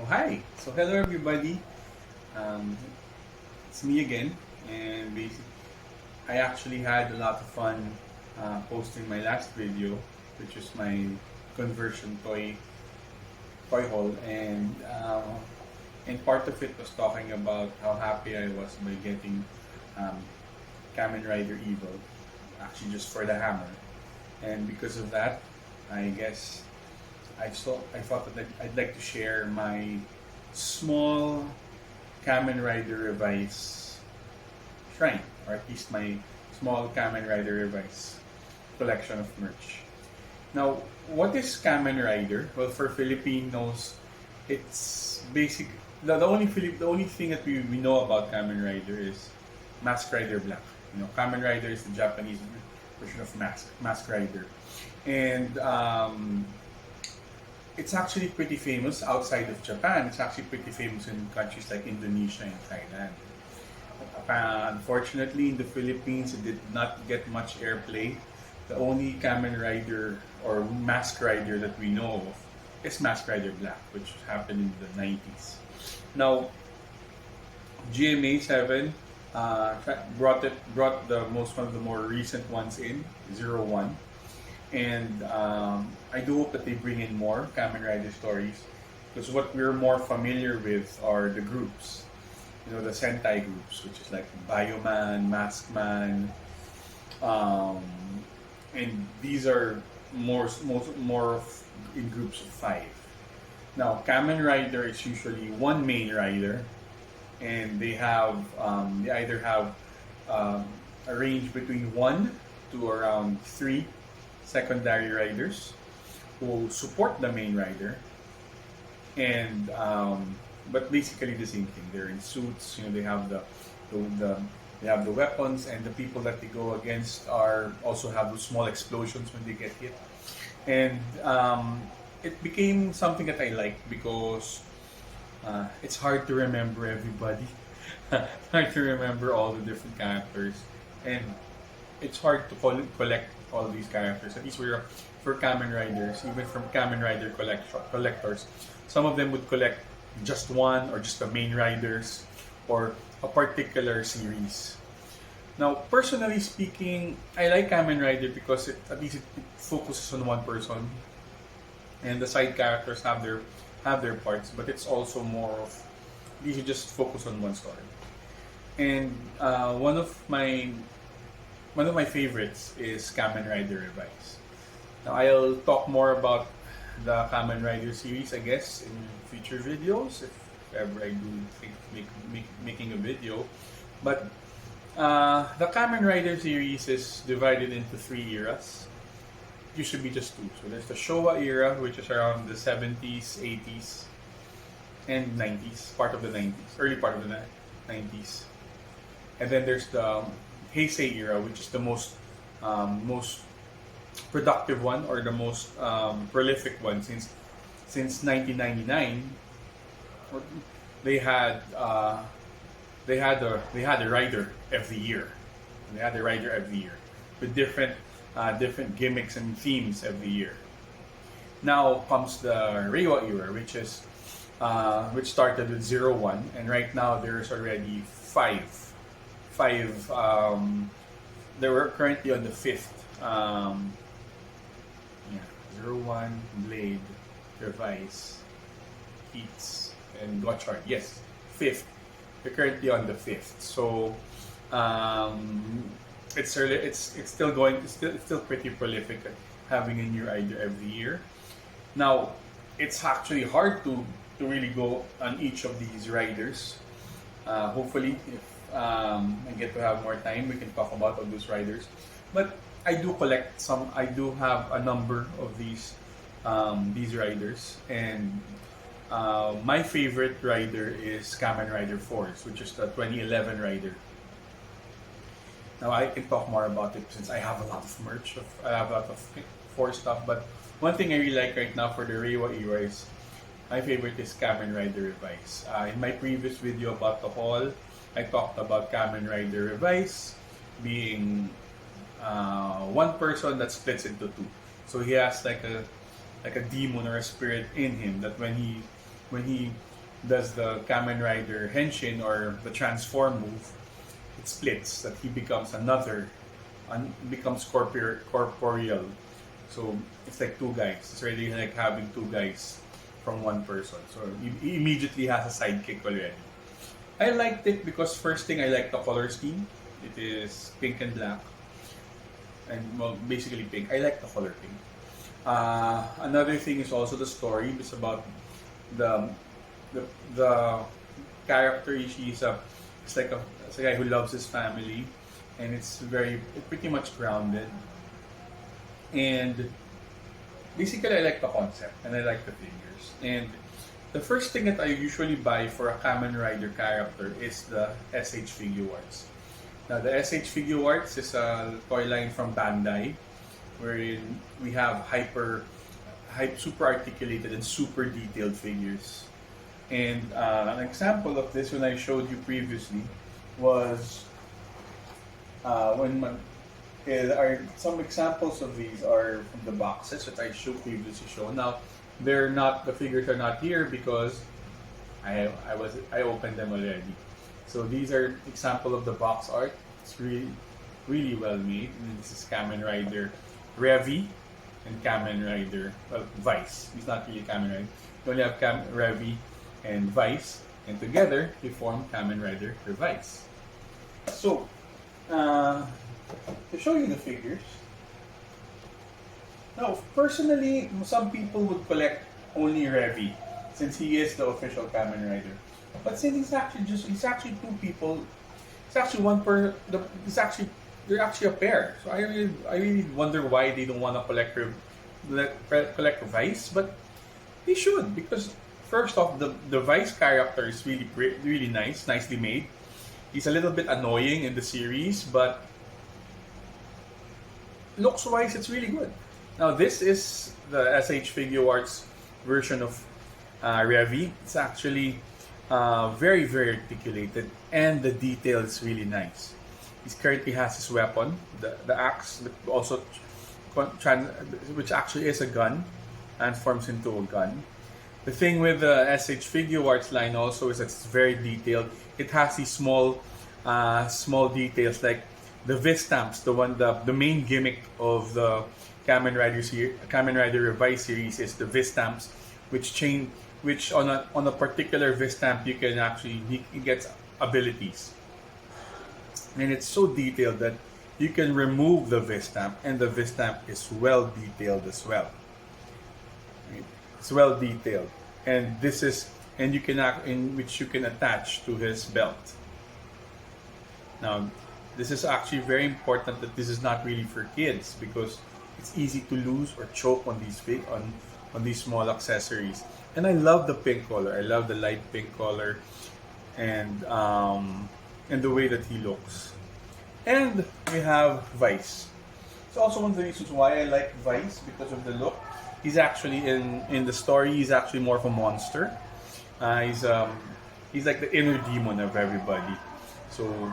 Oh, hi. So, hello everybody. Um, it's me again, and I actually had a lot of fun posting my last video, which is my conversion toy haul, and part of it was talking about how happy I was by getting um, Kamen Rider Evil, actually just for the hammer, and because of that, I guess I thought that I'd like to share my small Kamen Rider Revice shrine, or at least my small Kamen Rider Revice collection of merch. Now, what is Kamen Rider? Well, for Filipinos, it's basic. The only thing that we know about Kamen Rider is Mask Rider Black. Kamen Rider is the Japanese version of Mask Rider, and it's actually pretty famous outside of Japan. It's actually pretty famous in countries like Indonesia and Thailand. Unfortunately, in the Philippines, it did not get much airplay. The only Kamen Rider or Mask Rider that we know of is Mask Rider Black, which happened in the 90s. Now, GMA 7 brought the most one of the more recent ones in 01, and I do hope that they bring in more Kamen Rider stories, because what we're more familiar with are the groups, the Sentai groups, which is like Bioman, Maskman, um, and these are more in groups of five. Now, Kamen Rider is usually one main rider, and they either have a range between one to around three secondary riders who support the main rider, and but basically the same thing. They're in suits. They have the they have the weapons, and the people that they go against are also have those small explosions when they get hit. And it became something that I like because it's hard to remember everybody. It's hard to remember all the different characters, and it's hard to collect all these characters. At least for Kamen Riders, even from Kamen Rider collectors, some of them would collect just one or just the main riders or a particular series. Now, personally speaking, I like Kamen Rider because at least it focuses on one person, and the side characters have their parts, but it's also more of these you just focus on one story. And one of my favorites is Kamen Rider Revice. Now, I'll talk more about the Kamen Rider series, I guess, in future videos, if ever I do think making a video. But the Kamen Rider series is divided into three eras. It used to be just two. So there's the Showa era, which is around the 70s, 80s, and 90s, early part of the 90s. And then there's the Heisei era, which is the most productive one, or the most prolific one, since 1999. They had a rider every year. They had a rider every year with different gimmicks and themes every year. Now comes the Reiwa era, which started with 01, and right now there's already five. They were currently on the fifth. 01, Blade, Revice, Heats, and Gotchard. Yes, fifth. They're currently on the fifth. So it's still going. It's still pretty prolific at having a new rider every year. Now, it's actually hard to really go on each of these riders. Hopefully, if I get to have more time, we can talk about all those riders. But I do collect some. I do have a number of these riders, and my favorite rider is Kamen Rider Force, which is the 2011 rider. Now, I can talk more about it since I have a lot of merch. I have a lot of Force stuff. But one thing I really like right now for the Reiwa era is my favorite is Kamen Rider Revice. In my previous video about the haul, I talked about Kamen Rider Revice being one person that splits into two. So he has like a demon or a spirit in him that when when he does the Kamen Rider Henshin or the transform move, it splits, that he becomes becomes corporeal. So it's like two guys. It's already like having two guys from one person. So he immediately has a sidekick already. I liked it because first thing, I like the color scheme. It is pink and black, and well, basically pink. I like the color pink. Another thing is also the story. It's about the the character. It's a guy who loves his family, and it's pretty much grounded. And basically, I like the concept and I like the figures. And the first thing that I usually buy for a Kamen Rider character is the SH Figure Arts. Now, the SH Figure Arts is a toy line from Bandai, wherein we have super articulated and super detailed figures. And an example of this, when I showed you previously, was some examples of these are from the boxes that I previously shown. Now, the figures are not here because I opened them already. So these are example of the box art. It's really well made. And this is Kamen Rider Revi and Kamen Rider Vice. It's not really Kamen Rider. You only have Revi and Vice, and together they form Kamen Rider Revice. So, to show you the figures. Now, personally, some people would collect only Revi, since he is the official Kamen Rider. But since he's actually two people. It's actually they're actually a pair. So I really wonder why they don't want to collect Vice, but they should, because first off, the Vice character is really nicely made. He's a little bit annoying in the series, but looks-wise, it's really good. Now, this is the SH Figure Arts version of Revi. It's actually very, very articulated, and the detail is really nice. He currently has his weapon, the axe, which actually is a gun, transforms into a gun. The thing with the SH Figure Arts line also is that it's very detailed. It has these small details, like the vis stamps. The main gimmick of the Kamen Rider Revice series is the vis stamps, which on a particular vis stamp he gets abilities, and it's so detailed that you can remove the vis stamp, and the vis stamp is well detailed as well. It's well detailed, and you can which you can attach to his belt. Now, this is actually very important that this is not really for kids, because it's easy to lose or choke on these small accessories. And I love the pink color. I love the light pink color, and the way that he looks. And we have Vice. It's also one of the reasons why I like Vice, because of the look. He's actually in the story. He's actually more of a monster. He's like the inner demon of everybody. So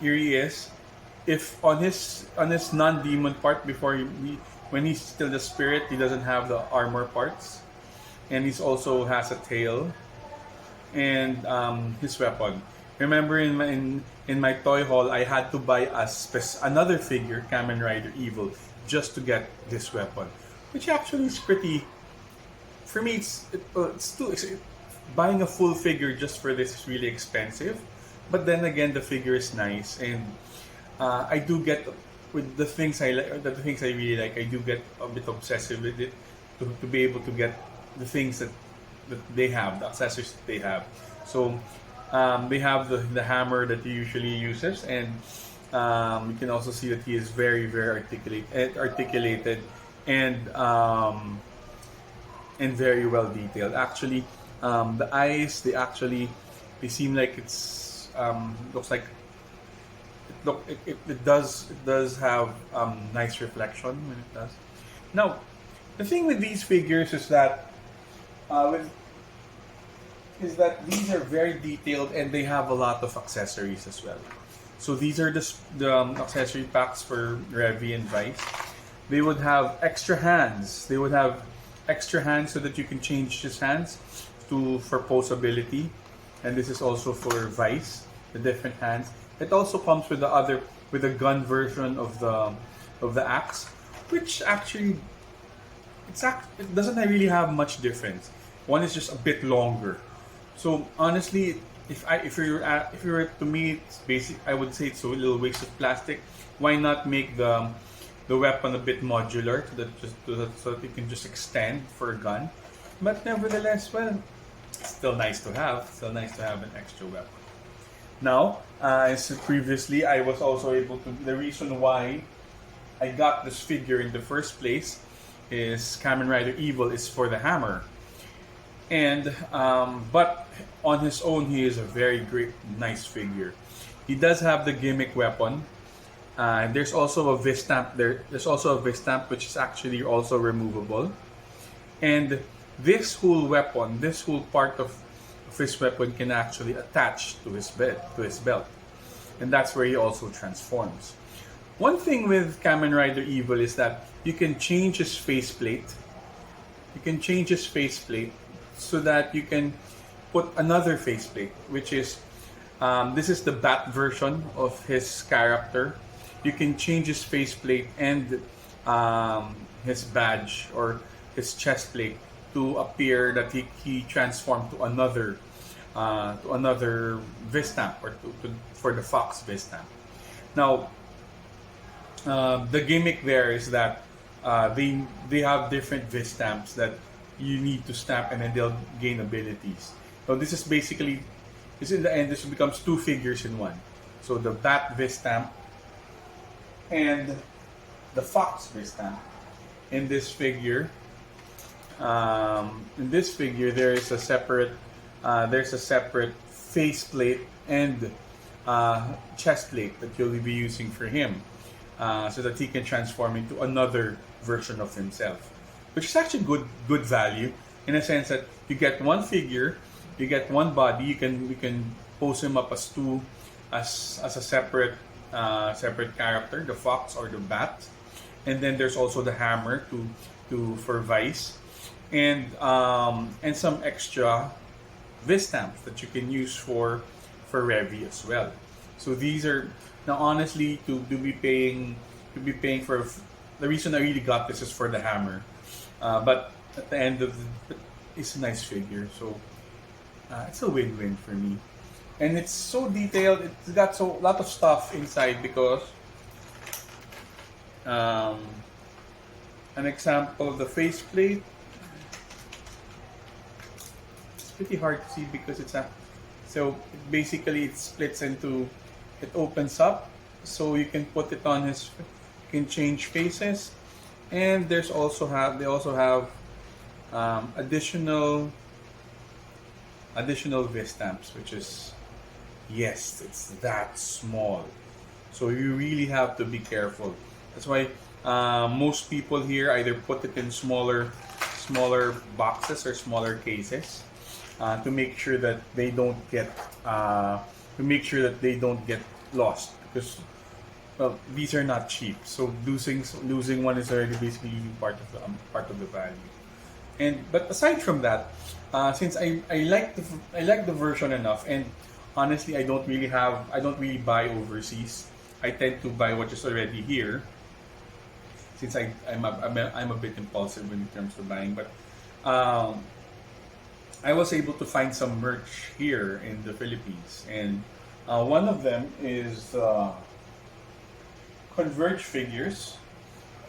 here he is. If on his non-demon part, when he's still the spirit, he doesn't have the armor parts, and he also has a tail and his weapon. Remember, in my toy haul, I had to buy another figure, Kamen Rider Evil, just to get this weapon, which actually is pretty. For me, buying a full figure just for this is really expensive. But then again, the figure is nice, and I do get with the things I like, the things I really like. I do get a bit obsessive with it to be able to get the things that they have, the accessories that they have. So they have the hammer that he usually uses, and you can also see that he is very, very articulated and very well detailed. Actually, the eyes, they seem like it's looks like it does have nice reflection when it does. Now, the thing with these figures is that these are very detailed, and they have a lot of accessories as well. So these are the accessory packs for Revi and Vice. They would have extra hands. So that you can change his hands. for posability, and this is also for Vice, the different hands. It also comes with the gun version of the axe, which actually it doesn't really have much difference. One is just a bit longer. So honestly, if you were to me, it's basic. I would say it's a little waste of plastic. Why not make the weapon a bit modular so that you can just extend for a gun? But nevertheless, well, still nice to have. Still nice to have an extra weapon. Now, as previously, I was also able to. The reason why I got this figure in the first place is Kamen Rider Evil is for the hammer, and but on his own, he is a very great, nice figure. He does have the gimmick weapon. There's also a vis stamp. There's also a vis stamp which is actually also removable, and this whole weapon, this whole part of his weapon can actually attach to his belt, and that's where he also transforms. One thing with Kamen Rider Evil is that you can change his faceplate. You can change his faceplate so that you can put another faceplate, which is this is the bat version of his character. You can change his faceplate and his badge or his chest plate to appear that he transformed to another vis stamp or for the Fox vis stamp. Now, the gimmick there is that they have different vis stamps that you need to stamp, and then they'll gain abilities. So this is basically, in the end, this becomes two figures in one. So the bat vis stamp and the Fox vis stamp. In this figure, there is a separate faceplate and chest plate that you'll be using for him, so that he can transform into another version of himself, which is actually good value in a sense that you get one figure, you get one body. You can pose him up as a separate character, the Fox or the Bat, and then there's also the hammer for Vice, and some extra vis stamps that you can use for Revi as well. So these are now honestly to be paying for. The reason I really got this is for the hammer, but at the end of it's a nice figure, so it's a win-win for me. And it's so detailed. It's got so lot of stuff inside because an example of the faceplate. It's pretty hard to see because so basically it splits into, it opens up so you can put it on his, you can change faces, and they also have additional vis stamps, which is, yes, it's that small, so you really have to be careful. That's why most people here either put it in smaller boxes or smaller cases to make sure that they don't get lost, because well, these are not cheap. So losing one is already basically part of the value. But aside from that, since I like the version enough, and honestly I don't really buy overseas. I tend to buy what is already here, since I'm a bit impulsive in terms of buying. But I was able to find some merch here in the Philippines, and one of them is Converge figures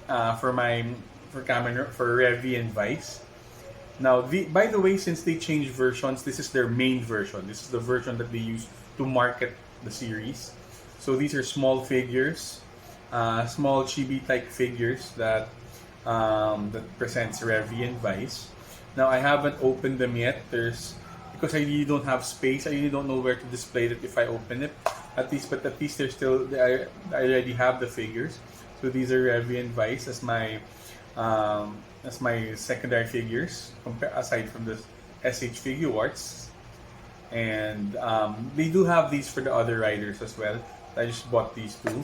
for Revi and Vice. Now, by the way, since they changed versions, this is their main version. This is the version that they use to market the series. So these are small figures, small chibi-type figures that presents Revi and Vice. Now, I haven't opened them yet. Because I really don't have space. I really don't know where to display it if I open it. But at least I already have the figures. So these are Revi and Vice as my secondary figures, aside from the SH Figure Arts. And they do have these for the other riders as well. I just bought these two.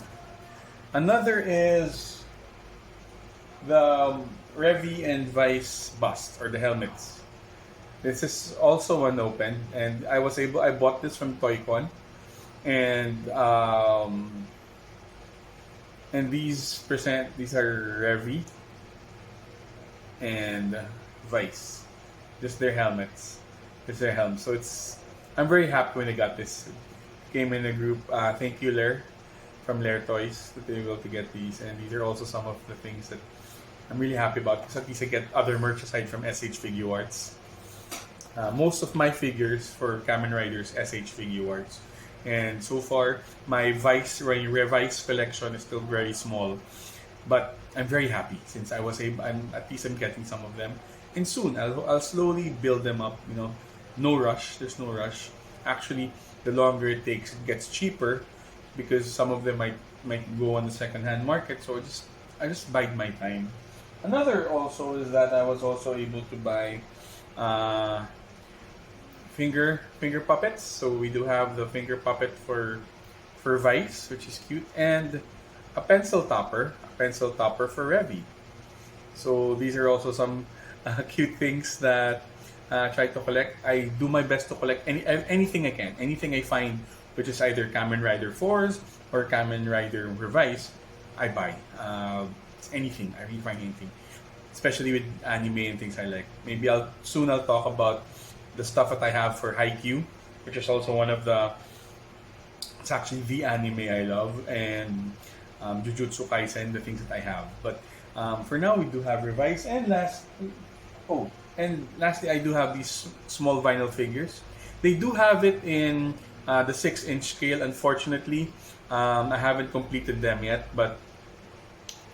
Another is the Revi and Vice bust, or the helmets. This is also unopened, and I bought this from Toycon, and these are Revi and Vice, just their helmets, just their helms. So I'm very happy when I got this. Came in a group. Thank you, Lair, from Lair Toys, that they were able to get these, and these are also some of the things that I'm really happy about, because at least I get other merch aside from SH Figure Arts. Most of my figures for Kamen Riders SH Figure Arts, and so far my Revice collection is still very small, but I'm very happy since at least I'm getting some of them, and soon I'll slowly build them up. No rush. There's no rush. Actually, the longer it takes, it gets cheaper, because some of them might go on the second-hand market. So I just bide my time. Another also is that I was also able to buy finger puppets. So we do have the finger puppet for Vice, which is cute, and a pencil topper for Revi. So these are also some cute things that I try to collect. I do my best to collect anything I can, anything I find, which is either Kamen Rider 4s or Kamen Rider Revice, I buy. Anything, I really find anything, especially with anime and things I like. Maybe I'll talk about the stuff that I have for Haikyuu, which is also it's actually the anime I love, and Jujutsu Kaisen, the things that I have. But for now, we do have Revice, and lastly, I do have these small vinyl figures. They do have it in the 6-inch scale. Unfortunately, I haven't completed them yet, but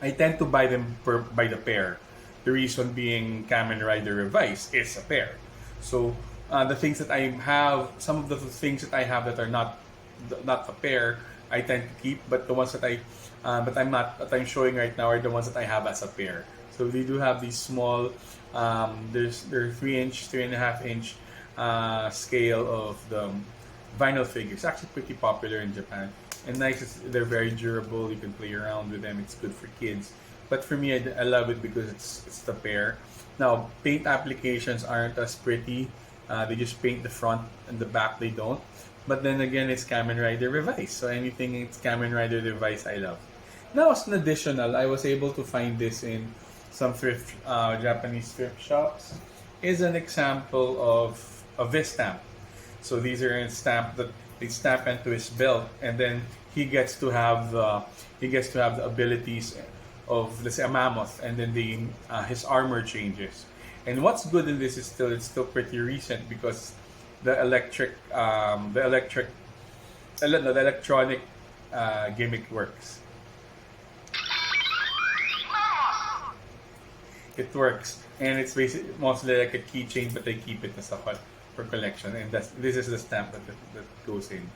I tend to buy them by the pair. The reason being, Kamen Rider Revice is a pair. So the things that I have, some of the things that I have that are not a pair, I tend to keep. But the ones that I'm showing right now are the ones that I have as a pair. So we do have these small. They're 3-inch, 3.5-inch scale of the vinyl figures. Actually, pretty popular in Japan. And they're very durable. You can play around with them. It's good for kids. But for me, I love it because it's the pair. Now, paint applications aren't as pretty. They just paint the front and the back. They don't. But then again, it's Kamen Rider Revice. So anything it's Kamen Rider Revice, I love. Now, as an additional, I was able to find this in some Japanese thrift shops. Is an example of a V-stamp. So these are a stamp that they stamp into his belt, and then he gets to have the abilities of, let's say, a mammoth, and then his armor changes. And what's good in this is it's still pretty recent, because the electronic gimmick works. It works, and it's basically mostly like a keychain, but they keep it as a for collection, and this is the stamp that goes in.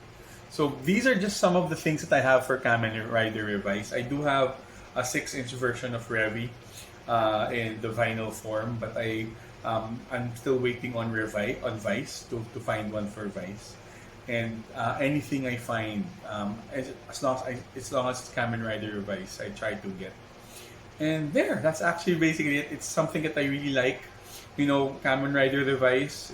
So these are just some of the things that I have for Kamen Rider Revice. I do have a 6-inch version of Revi in the vinyl form, but I'm still waiting on Vice to find one for Vice. And anything I find, as long as it's Kamen Rider Revice, I try to get. And that's actually basically it. It's something that I really like. Kamen Rider Revice.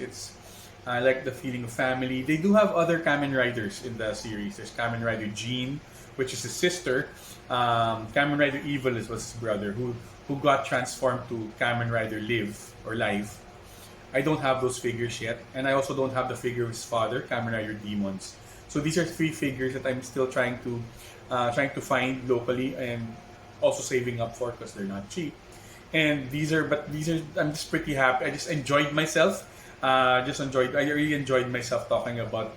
I like the feeling of family. They do have other Kamen Riders in the series. There's Kamen Rider Jean, which is his sister. Kamen Rider Evil was his brother, who got transformed to Kamen Rider Live. I don't have those figures yet, and I also don't have the figure of his father, Kamen Rider Demons. So these are 3 figures that I'm still trying to find locally, and also saving up for, because they're not cheap. And I'm just pretty happy. I just enjoyed myself. I really enjoyed myself talking about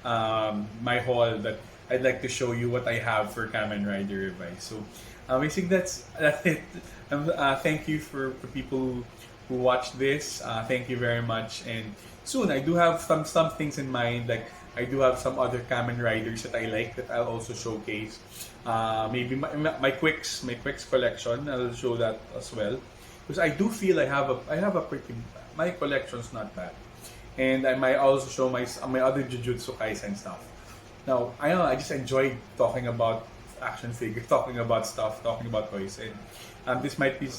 my haul, that I'd like to show you what I have for Kamen Rider Revice. So basically that's it. Thank you for people who watched this. Thank you very much. And soon I do have some things in mind. Like, I do have some other Kamen Riders that I like that I'll also showcase. Maybe my Quicks collection. I'll show that as well, because I do feel I have a pretty, my collection's not bad, and I might also show my other Jujutsu Kaisen stuff. Now, I know I just enjoy talking about action figures, talking about toys, and this might be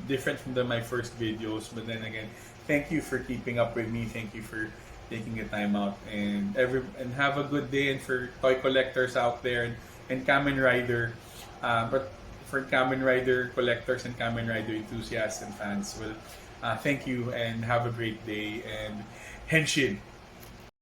different from my first videos, but then again, thank you for keeping up with me. Thank you for taking the time out, and have a good day. And for toy collectors out there, and Kamen Rider, but for Kamen Rider collectors and Kamen Rider enthusiasts and fans, well, thank you and have a great day, and Henshin.